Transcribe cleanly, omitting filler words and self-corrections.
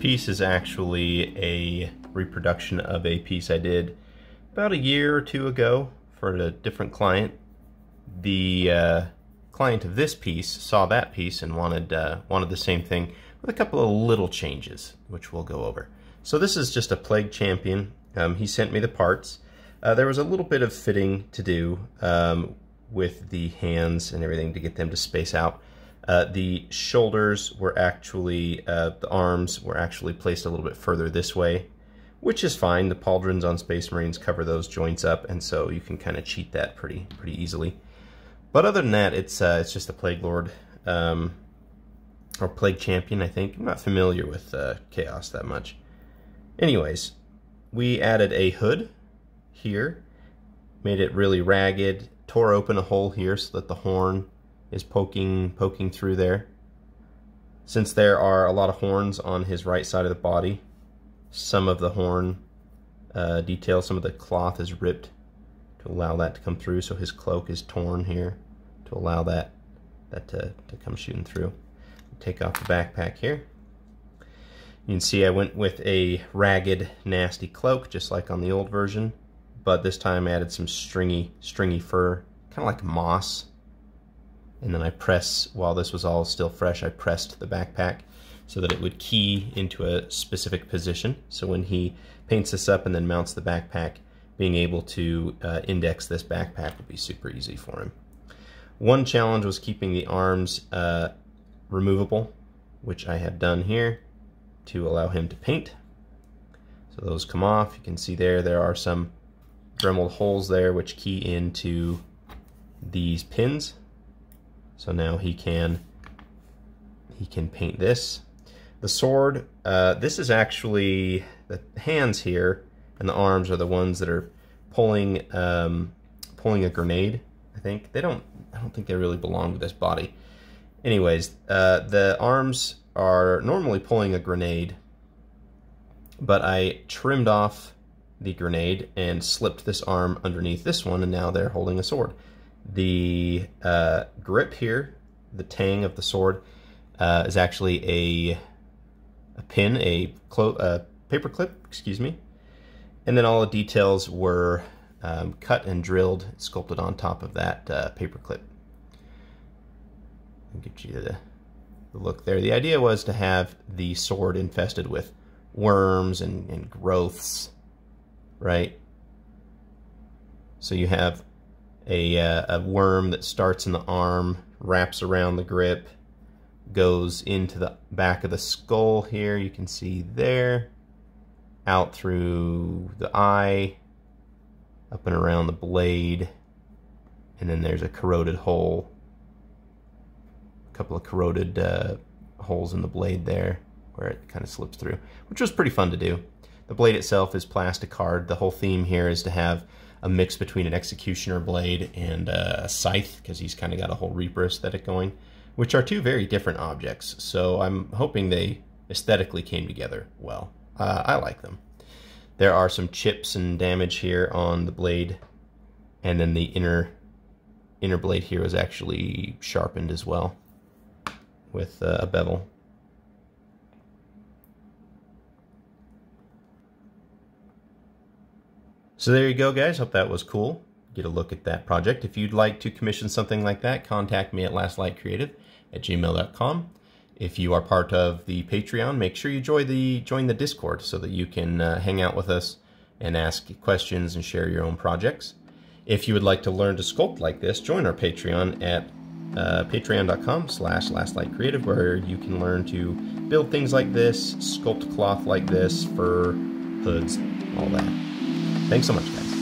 piece is actually a reproduction of a piece I did about a year or two ago for a different client. The client of this piece saw that piece and wanted the same thing with a couple of little changes, which we'll go over. So this is just a Plague Champion. He sent me the parts. There was a little bit of fitting to do with the hands and everything to get them to space out. The shoulders were actually, the arms were actually placed a little bit further this way, which is fine. The pauldrons on Space Marines cover those joints up, and so you can kind of cheat that pretty easily. But other than that, it's just a Plague Lord, or Plague Champion, I think. I'm not familiar with Chaos that much. Anyways, we added a hood here, made it really ragged, tore open a hole here so that the horn is poking through there. Since there are a lot of horns on his right side of the body, some of the horn detail, some of the cloth is ripped to allow that to come through, so his cloak is torn here to allow that to come shooting through. Take off the backpack here. You can see I went with a ragged, nasty cloak, just like on the old version, but this time I added some stringy fur, kind of like moss. And then I while this was all still fresh, I pressed the backpack so that it would key into a specific position. So when he paints this up and then mounts the backpack, being able to index this backpack would be super easy for him. One challenge was keeping the arms removable, which I have done here to allow him to paint. So those come off. You can see there are some Dremel holes there which key into these pins. So now he can paint this. The sword, this is actually, the hands here and the arms are the ones that are pulling a grenade, I think. I don't think they really belong to this body. Anyways, the arms are normally pulling a grenade, but I trimmed off the grenade and slipped this arm underneath this one, and now they're holding a sword. The grip here, the tang of the sword, is actually a pin, a paper clip, excuse me. And then all the details were cut and drilled, sculpted on top of that paper clip. I'll get you the look there. The idea was to have the sword infested with worms and growths, right? So you have a worm that starts in the arm, wraps around the grip, goes into the back of the skull here, you can see there, out through the eye, up and around the blade, and then there's a corroded hole, a couple of corroded holes in the blade there where it kind of slips through, which was pretty fun to do. The blade itself is plastic hard. The whole theme here is to have a mix between an executioner blade and a scythe, because he's kind of got a whole Reaper aesthetic going, which are two very different objects. So I'm hoping they aesthetically came together well. I like them. There are some chips and damage here on the blade, and then the inner blade here is actually sharpened as well with a bevel. So there you go, guys. Hope that was cool. Get a look at that project. If you'd like to commission something like that, contact me at lastlightcreative@gmail.com. If you are part of the Patreon, make sure you join the Discord so that you can hang out with us and ask questions and share your own projects. If you would like to learn to sculpt like this, join our Patreon at patreon.com/lastlightcreative, where you can learn to build things like this, sculpt cloth like this, fur, hoods, all that. Thanks so much, guys.